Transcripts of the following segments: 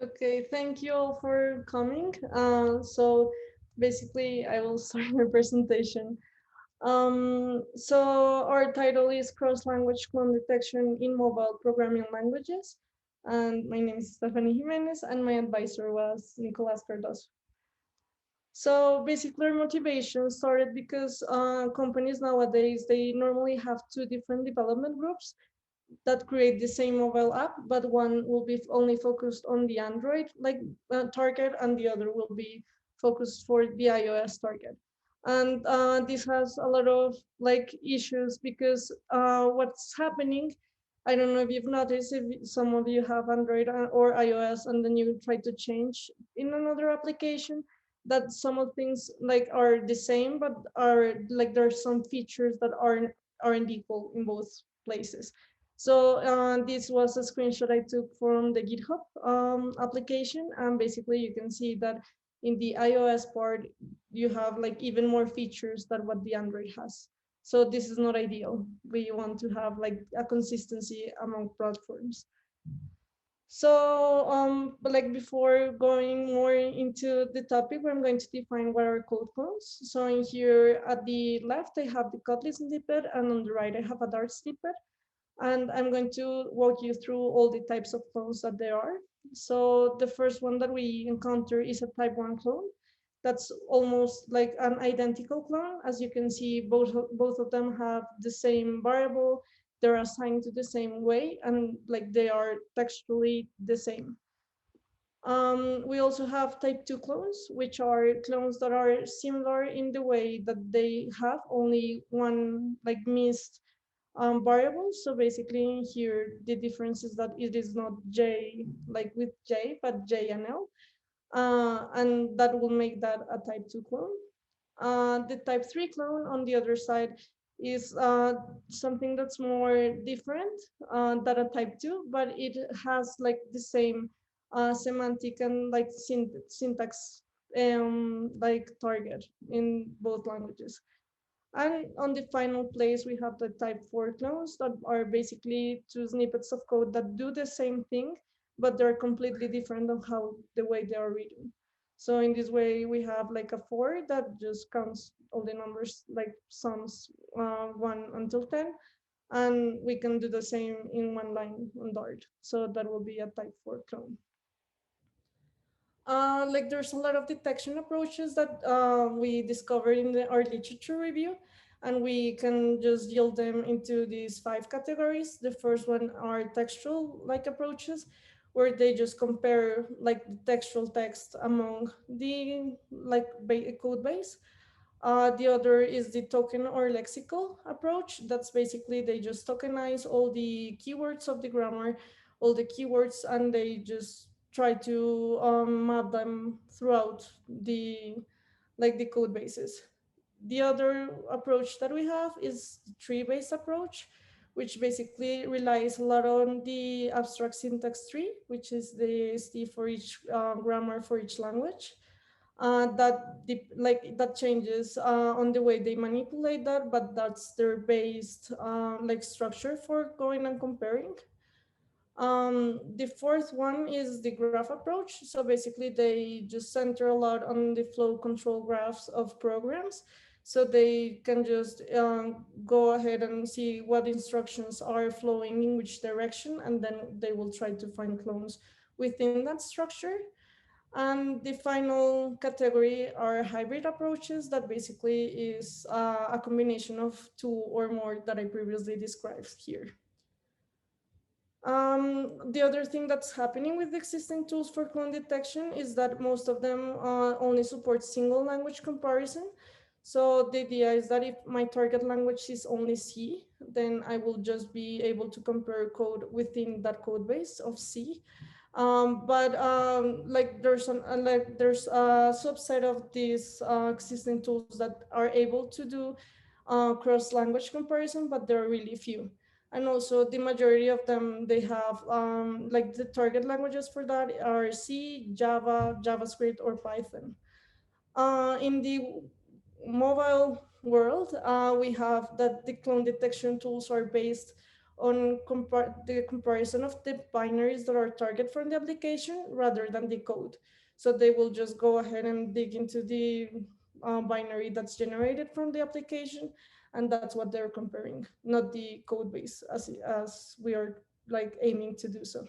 Okay, thank you all for coming. So basically, I will start my presentation. So our title is Cross-Language Clone Detection in Mobile Programming Languages. And my name is Stephannie Jimenez, and my advisor was Nicolas Cardoso. So basically, our motivation started because companies nowadays, they normally have two different development groups that create the same mobile app, but one will be only focused on the Android target, and the other will be focused for the iOS target. And this has a lot of issues because what's happening, I don't know if you've noticed, if some of you have Android or iOS, and then you try to change in another application, that some of things are the same, but are there's some features that aren't equal in both places. So this was a screenshot I took from the GitHub application, and basically you can see that in the iOS part, you have even more features than what the Android has. So this is not ideal. We want to have a consistency among platforms. So, but before going more into the topic, I'm going to define what are code clones. So in here at the left, I have the Kotlin snippet, and on the right, I have a Dart snippet. And I'm going to walk you through all the types of clones that there are. So the first one that we encounter is a type 1 clone. That's almost like an identical clone. As you can see, both of them have the same variable. They're assigned to the same way, and they are textually the same. We also have type 2 clones, which are clones that are similar in the way that they have only one missed variables. So basically here, the difference is that it is not J with J, but J and L. And that will make that a type 2 clone. The type 3 clone on the other side is something that's more different than a type 2, but it has the same semantic and syntax target in both languages. And on the final place, we have the type 4 clones that are basically two snippets of code that do the same thing, but they're completely different on how the way they are written. So in this way, we have a 4 that just counts all the numbers, sums 1 until 10. And we can do the same in one line on Dart. So that will be a type 4 clone. There's a lot of detection approaches that we discovered in our literature review, and we can just yield them into these 5 categories. The first one are textual approaches, where they just compare the textual text among the code base. The other is the token or lexical approach. That's basically they just tokenize all the keywords of the grammar, all the keywords, and they just try to map them throughout the the code bases. The other approach that we have is the tree-based approach, which basically relies a lot on the abstract syntax tree, which is the ST for each grammar for each language. That changes on the way they manipulate that, but that's their based structure for going and comparing. The fourth one is the graph approach. So basically, they just center a lot on the flow control graphs of programs. So they can just go ahead and see what instructions are flowing in which direction, and then they will try to find clones within that structure. And the final category are hybrid approaches that basically is a combination of two or more that I previously described here. The other thing that's happening with existing tools for clone detection is that most of them only support single language comparison. So the idea is that if my target language is only C, then I will just be able to compare code within that code base of C. But there's a subset of these existing tools that are able to do cross language comparison, but there are really few. And also the majority of them, they have the target languages for that are C, Java, JavaScript, or Python. In the mobile world, we have that the clone detection tools are based on the comparison of the binaries that are target from the application rather than the code. So they will just go ahead and dig into the binary that's generated from the application, and that's what they're comparing, not the code base as we are like aiming to do so.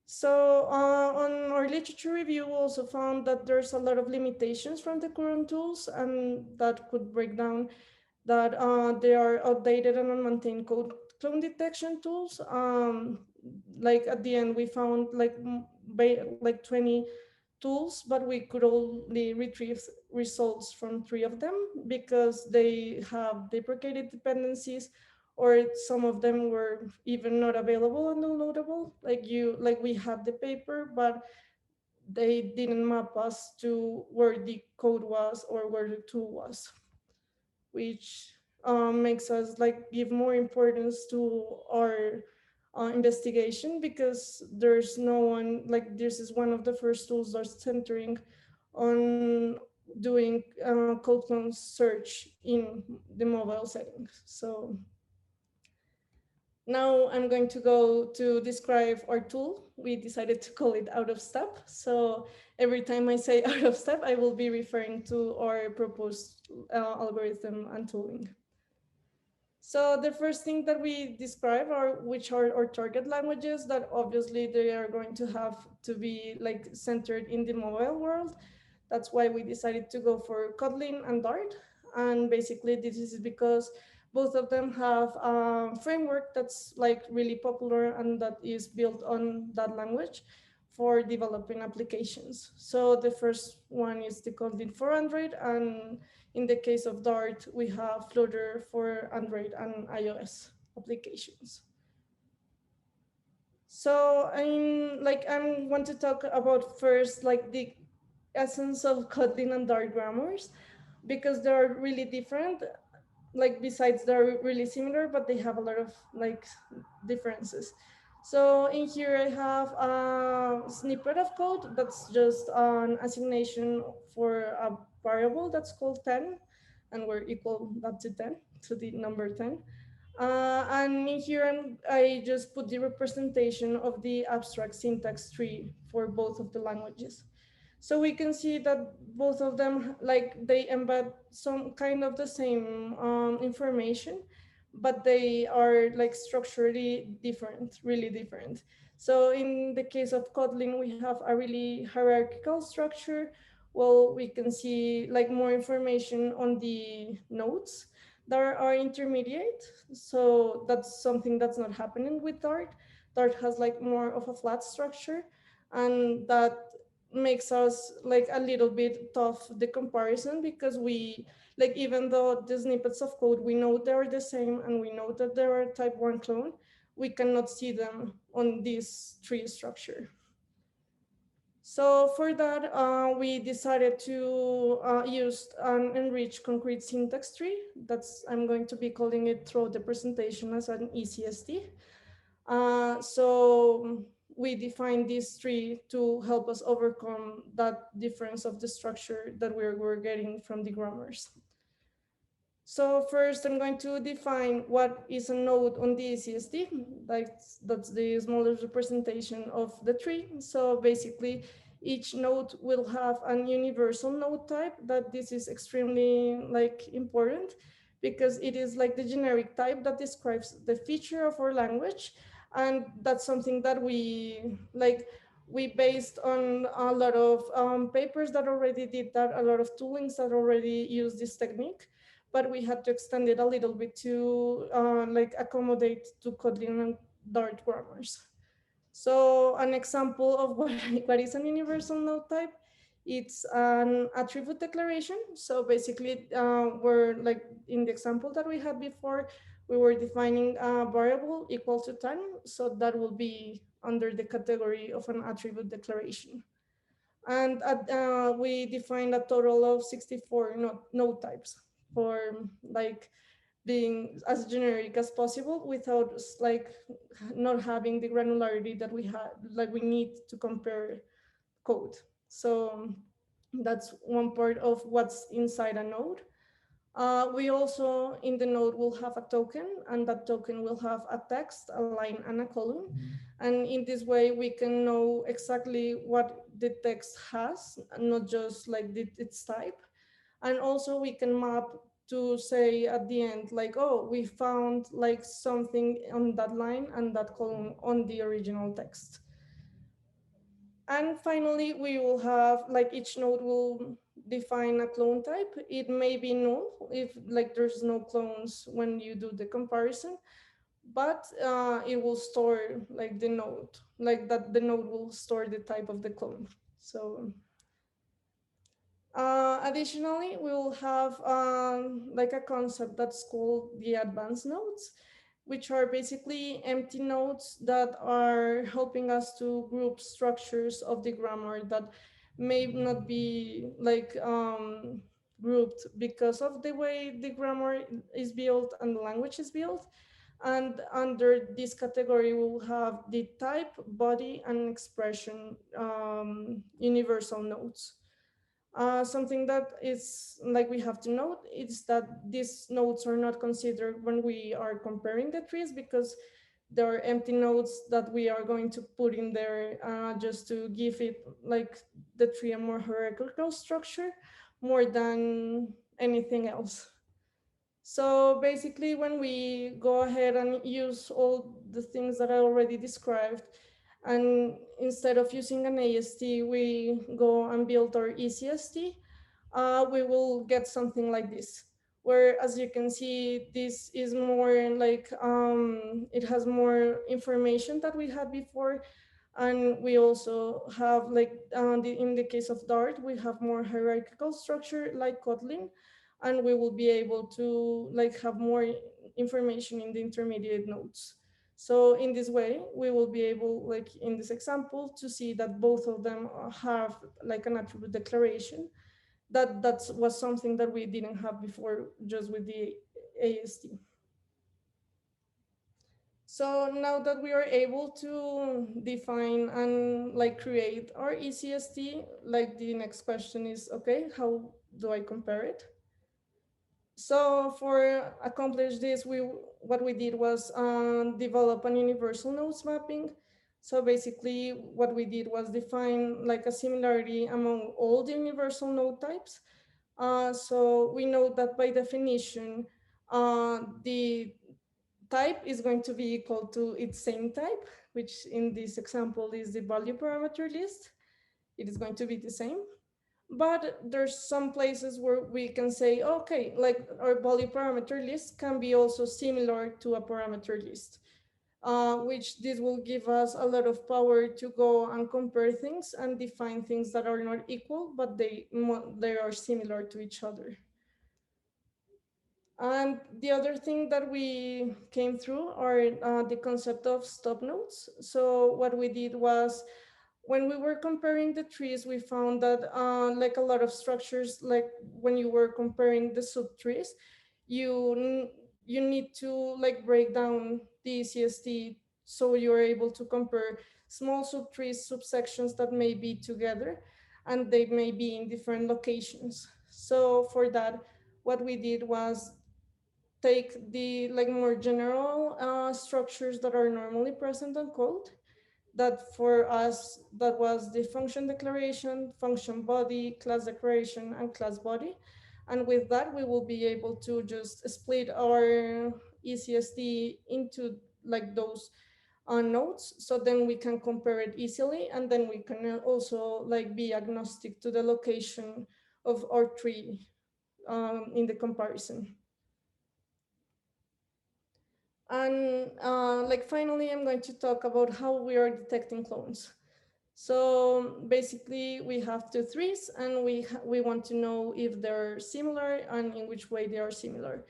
So on our literature review, we also found that there's a lot of limitations from the current tools, and that could break down that they are outdated and unmaintained clone detection tools. Like at the end, we found like 20 tools, but we could only retrieve results from 3 of them because they have deprecated dependencies, or some of them were even not available and downloadable. Like we had the paper, but they didn't map us to where the code was or where the tool was, which makes us like give more importance to our investigation, because there's no one like this is one of the first tools that's centering on doing code clone search in the mobile settings. So now I'm going to go to describe our tool. We decided to call it out of step. So every time I say out of step, I will be referring to our proposed algorithm and tooling. So the first thing that we describe are which are our target languages, that obviously they are going to have to be like centered in the mobile world. That's why we decided to go for Kotlin and Dart. And basically this is because both of them have a framework that's like really popular and that is built on that language for developing applications. So the first one is the Kotlin for Android, and in the case of Dart, we have Flutter for Android and iOS applications. So I want to talk about first like the essence of Kotlin and Dart grammars, because they are really different. Like besides they're really similar, but they have a lot of like differences. So in here I have a snippet of code that's just an assignation for a variable that's called 10, and we're equal that to 10, to the number 10. And in here I just put the representation of the abstract syntax tree for both of the languages. So we can see that both of them, like they embed some kind of the same information, but they are like structurally different, really different. So in the case of Kotlin, we have a really hierarchical structure. Well, we can see like more information on the nodes that are intermediate. So that's something that's not happening with Dart. Dart has like more of a flat structure, and that makes us like a little bit tough the comparison, because we like, even though the snippets of code we know they're the same and we know that they are type 1 clone, we cannot see them on this tree structure. So for that, we decided to use an enriched concrete syntax tree. That's, I'm going to be calling it throughout the presentation as an eCST. So we define this tree to help us overcome that difference of the structure that we're getting from the grammars. So first I'm going to define what is a node on the eCST. That's the smallest representation of the tree. So basically each node will have an universal node type. That this is extremely like important, because it is like the generic type that describes the feature of our language. And that's something that we based on a lot of papers that already did that, a lot of toolings that already use this technique, but we had to extend it a little bit to like accommodate to Kotlin and Dart grammars. So an example of what is an universal node type, it's an attribute declaration. So basically we're like in the example that we had before, we were defining a variable equal to 10. So that will be under the category of an attribute declaration. And we defined a total of 64 node types for like being as generic as possible without like not having the granularity that we had, like we need to compare code. So that's one part of what's inside a node. We also in the node will have a token, and that token will have a text, a line, and a column. And in this way, we can know exactly what the text has, not just like its type. And also we can map to say at the end, like, oh, we found like something on that line and that column on the original text. And finally, we will have like each node will define a clone type. It may be null if like there's no clones when you do the comparison, but it will store like the node, like that the node will store the type of the clone. So additionally, we will have like a concept that's called the advanced nodes, which are basically empty nodes that are helping us to group structures of the grammar that may not be like grouped because of the way the grammar is built and the language is built. And under this category, we'll have the type, body, and expression universal nodes. Something that is like we have to note is that these nodes are not considered when we are comparing the trees, because there are empty nodes that we are going to put in there just to give it like the tree a more hierarchical structure more than anything else. So basically, when we go ahead and use all the things that I already described, and instead of using an AST, we go and build our eCST, we will get something like this, where, as you can see, this is more like, it has more information that we had before. And we also have like, in the case of Dart, we have more hierarchical structure like Kotlin, and we will be able to like have more information in the intermediate nodes. So in this way, we will be able, like in this example, to see that both of them have like an attribute declaration. That was something that we didn't have before just with the AST. So now that we are able to define and like create our eCST, like the next question is, okay, how do I compare it? So for accomplish this, what we did was develop an universal nodes mapping. So basically what we did was define like a similarity among all the universal node types. So we know that by definition, the type is going to be equal to its same type, which in this example is the value parameter list. It is going to be the same. But there's some places where we can say, okay, like our value parameter list can be also similar to a parameter list, which this will give us a lot of power to go and compare things and define things that are not equal, but they are similar to each other. And the other thing that we came through are the concept of stop nodes. So what we did was, when we were comparing the trees, we found that like a lot of structures, like when you were comparing the subtrees, you need to like break down the CST so you're able to compare small subtrees, subsections that may be together, and they may be in different locations. So for that, what we did was take the like more general structures that are normally present on code. That for us, that was the function declaration, function body, class declaration, and class body. And with that, we will be able to just split our eCST into like those nodes. So then we can compare it easily. And then we can also like be agnostic to the location of our tree in the comparison. And like finally, I'm going to talk about how we are detecting clones. So basically, we have two trees, and we want to know if they're similar and in which way they are similar.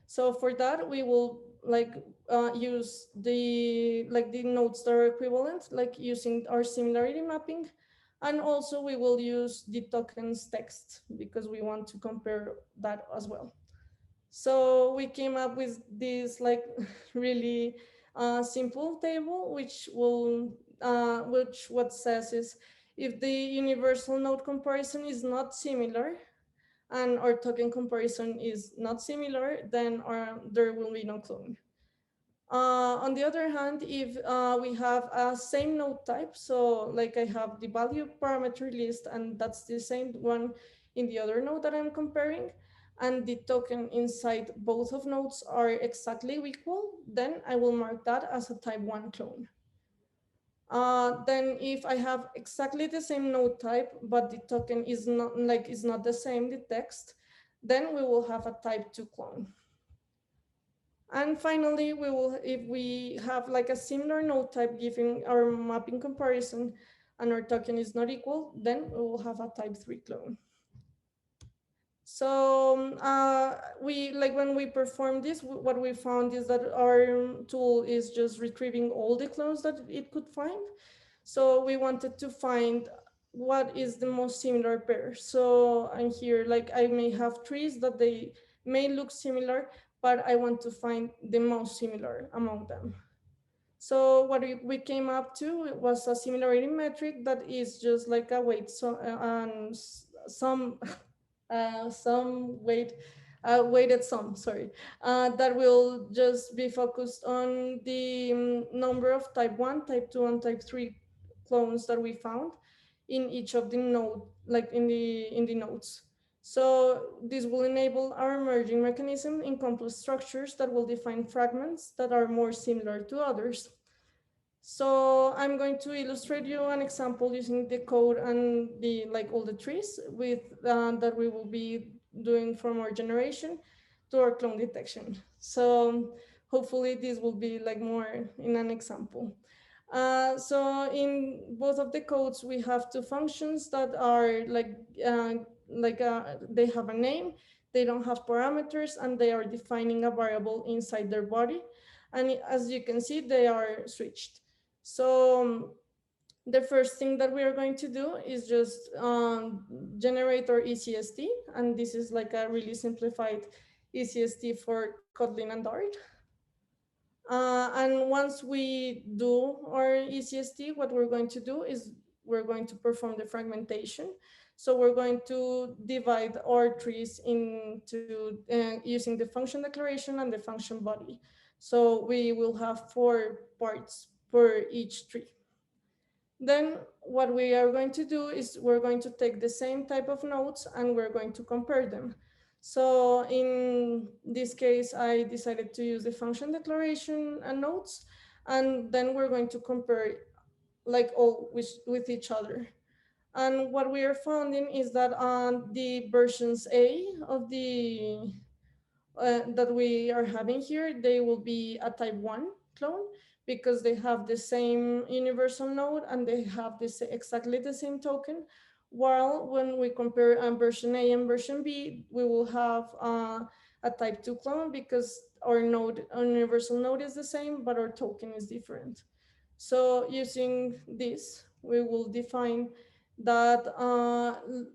So for that, we will like use the nodes that are equivalent, like using our similarity mapping, and also we will use the tokens text because we want to compare that as well. So we came up with this like really simple table, which what says is, if the universal node comparison is not similar, and our token comparison is not similar, then there will be no clone. On the other hand, if we have a same node type, so like I have the value parameter list, and that's the same one in the other node that I'm comparing, and the token inside both of nodes are exactly equal, then I will mark that as a type 1 clone. Then if I have exactly the same node type, but the token is not the same, the text, then we will have a type 2 clone. And finally, if we have like a similar node type giving our mapping comparison and our token is not equal, then we will have a type 3 clone. So when we perform this, what we found is that our tool is just retrieving all the clones that it could find. So we wanted to find what is the most similar pair. So I'm here, like I may have trees that they may look similar, but I want to find the most similar among them. So what we came up to was a similarity metric that is just like a weight, so and some weighted sum, sorry, that will just be focused on the number of type 1, type 2, and type 3 clones that we found in each of the node, like in the nodes. So this will enable our merging mechanism in complex structures that will define fragments that are more similar to others. So I'm going to illustrate you an example using the code and all the trees with that we will be doing from our generation to our clone detection. So hopefully this will be like more in an example. So in both of the codes, we have two functions that are they have a name, they don't have parameters, and they are defining a variable inside their body. And as you can see, they are switched. So the first thing that we are going to do is just generate our eCST, and this is like a really simplified eCST for Kotlin and Dart. And once we do our eCST, what we're going to do is we're going to perform the fragmentation. So we're going to divide our trees into using the function declaration and the function body. So we will have 4 parts per each tree. Then what we are going to do is we're going to take the same type of nodes and we're going to compare them. So in this case, I decided to use the function declaration and nodes, and then we're going to compare like all with each other. And what we are finding is that the versions A of the that we are having here, they will be a type 1 clone because they have the same universal node and they have exactly the same token. While when we compare version A and version B, we will have a type 2 clone because our universal node is the same, but our token is different. So using this, we will define that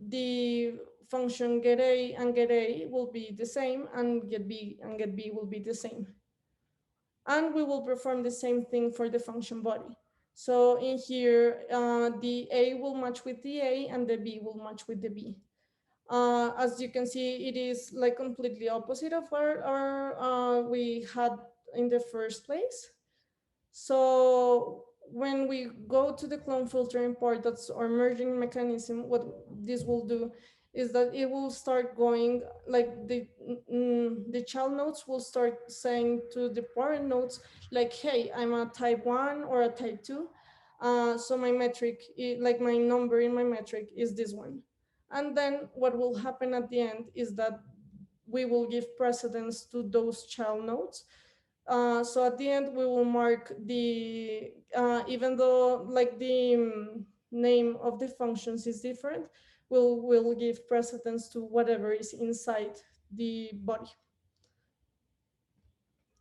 the function get A and get A will be the same, and get B and get B will be the same. And we will perform the same thing for the function body. So in here, the A will match with the A and the B will match with the B. As you can see, it is like completely opposite of what we had in the first place. So when we go to the clone filtering part, that's our merging mechanism, what this will do is that it will start going like the child nodes will start saying to the parent nodes like, hey, I'm a type 1 or a type 2. So my metric, like my number in my metric is this one. And then what will happen at the end is that we will give precedence to those child nodes. So at the end, we will mark the, even though like the name of the functions is different, we'll give precedence to whatever is inside the body.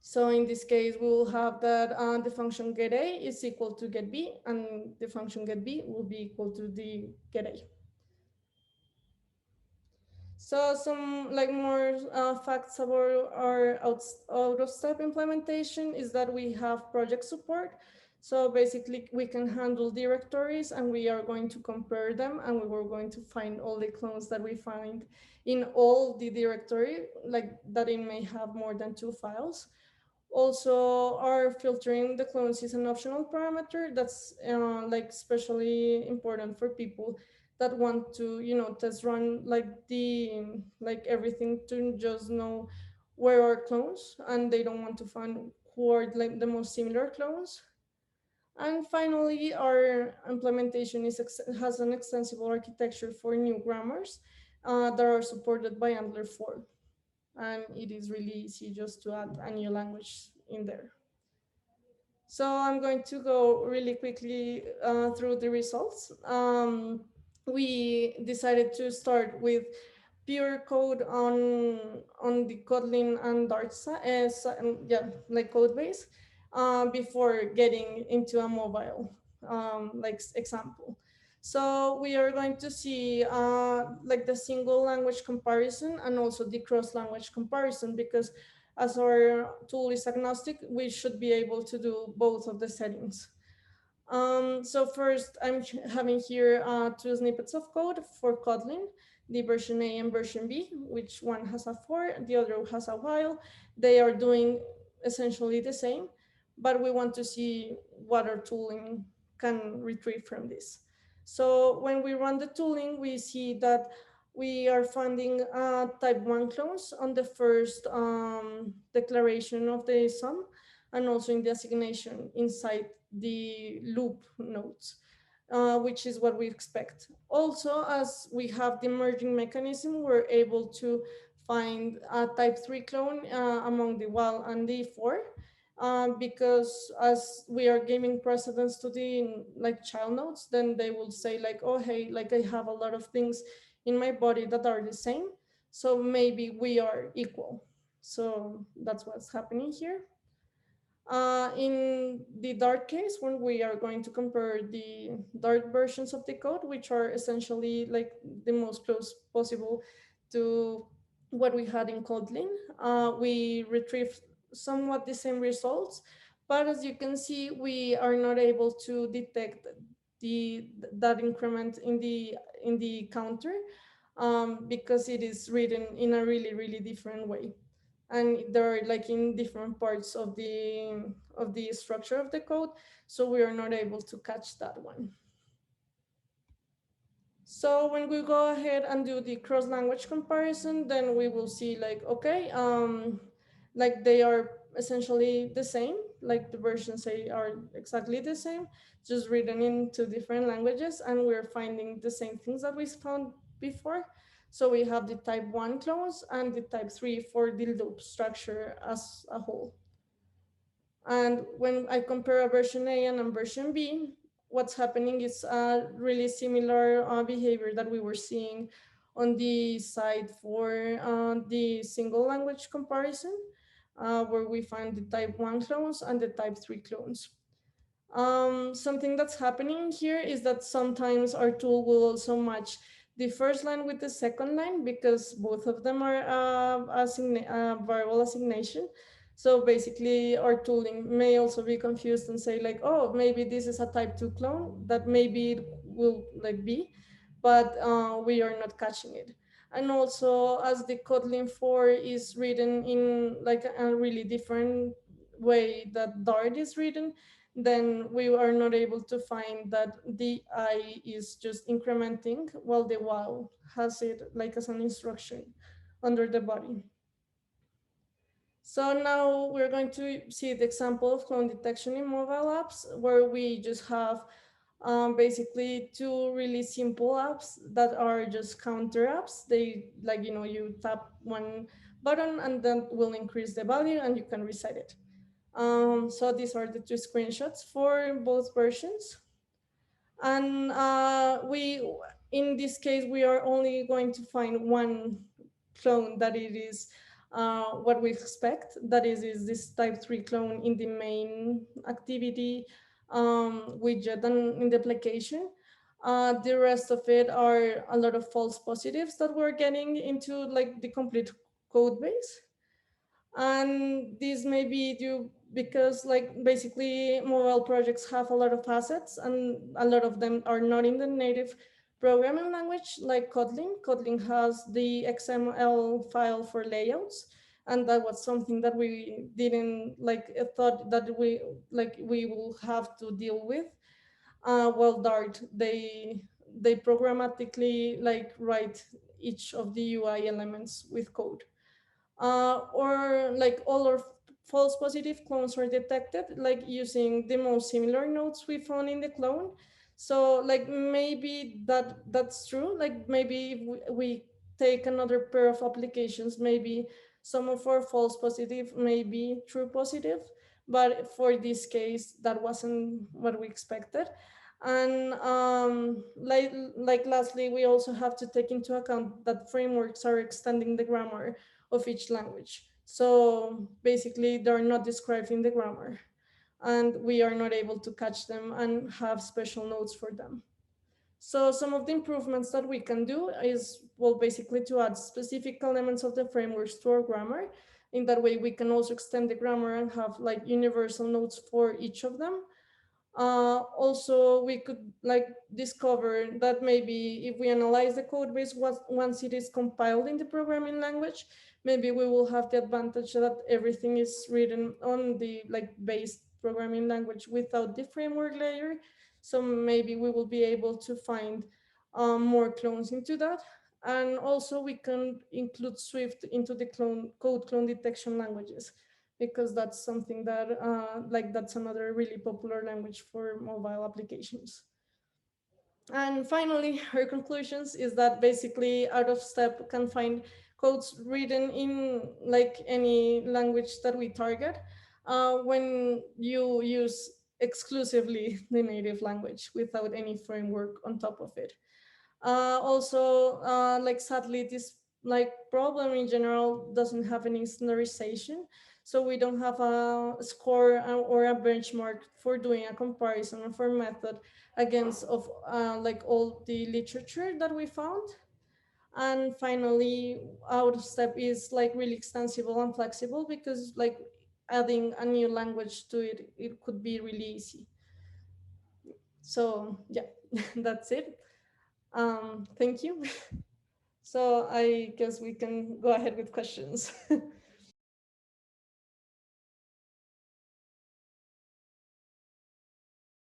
So in this case, we will have that the function get A is equal to get B, and the function get B will be equal to the get A. So some like more facts about our out of step implementation is that we have project support. So basically we can handle directories and we are going to compare them, and we were going to find all the clones that we find in all the directory, like that it may have more than 2 files. Also, our filtering the clones is an optional parameter that's like especially important for people that want to, test run like everything to just know where are clones, and they don't want to find who are like the most similar clones. And finally, our implementation has an extensible architecture for new grammars that are supported by Antler 4. And it is really easy just to add a new language in there. So I'm going to go really quickly through the results. We decided to start with pure code on the Kotlin and Dart yeah, like code base before getting into a mobile like example. So we are going to see like the single language comparison and also the cross language comparison, because as our tool is agnostic, we should be able to do both of the settings. So first, I'm having here 2 snippets of code for Kotlin, the version A and version B, which one has a for, the other has a while. They are doing essentially the same, but we want to see what our tooling can retrieve from this. So when we run the tooling, we see that we are finding type 1 clones on the first declaration of the sum, and also in the assignation inside the loop nodes, which is what we expect. Also, as we have the merging mechanism, we're able to find a type 3 clone among the while and the for, because as we are giving precedence to the like child nodes, then they will say like, oh, hey, like I have a lot of things in my body that are the same, so maybe we are equal. So that's what's happening here. In the Dart case, when we are going to compare the Dart versions of the code, which are essentially like the most close possible to what we had in Kotlin, we retrieve somewhat the same results. But as you can see, we are not able to detect that increment in the counter because it is written in a really, really different way, and they're like in different parts of the structure of the code, so we are not able to catch that one. So when we go ahead and do the cross language comparison, then we will see like, okay, like they are essentially the same, like the versions are exactly the same, just written in 2 different languages, and we're finding the same things that we found before. So we have the type 1 clones and the type 3 for the loop structure as a whole. And when I compare a version A and a version B, what's happening is a really similar behavior that we were seeing on the side for the single language comparison, where we find the type 1 clones and the type 3 clones. Something that's happening here is that sometimes our tool will also match the first line with the second line, because both of them are variable assignation. So basically our tooling may also be confused and say like, oh, maybe this is a type 2 clone that maybe it will like be, but we are not catching it. And also, as the Kotlin 4 is written in like a really different way that Dart is written, then we are not able to find that the I is just incrementing while the while has it like as an instruction under the body. So now we're going to see the example of clone detection in mobile apps, where we just have basically 2 really simple apps that are just counter apps. They like, you tap one button and then will increase the value and you can reset it. So these are the 2 screenshots for both versions. And in this case, we are only going to find one clone that it is what we expect. That is this type 3 clone in the main activity widget and in the application. The rest of it are a lot of false positives that we're getting into like the complete code base. And this may be due because like basically mobile projects have a lot of assets and a lot of them are not in the native programming language like Kotlin. Kotlin has the XML file for layouts, and that was something that we didn't like thought that we will have to deal with. Well, Dart, they programmatically like write each of the UI elements with code, or like all our false positive clones were detected like using the most similar nodes we found in the clone. So like maybe that's true, like maybe if we take another pair of applications, maybe some of our false positive may be true positive, but for this case that wasn't what we expected. And like lastly, we also have to take into account that frameworks are extending the grammar of each language. So basically, they're not describing the grammar, and we are not able to catch them and have special notes for them. So some of the improvements that we can do is, well, basically to add specific elements of the frameworks to our grammar. In that way, we can also extend the grammar and have like universal notes for each of them. Also, we could like discover that maybe if we analyze the code base once it is compiled in the programming language, maybe we will have the advantage that everything is written on the like base programming language without the framework layer. So maybe we will be able to find more clones into that. And also we can include Swift into the code clone detection languages, because that's something that like that's another really popular language for mobile applications. And finally, her conclusions is that basically out of step can find codes written in like any language that we target when you use exclusively the native language without any framework on top of it. Also, like sadly, this like problem in general doesn't have any standardization, so we don't have a score or a benchmark for doing a comparison of our method against of like all the literature that we found. And finally, out of step is like really extensible and flexible because like adding a new language to it, it could be really easy. So yeah, that's it. Thank you. So I guess we can go ahead with questions.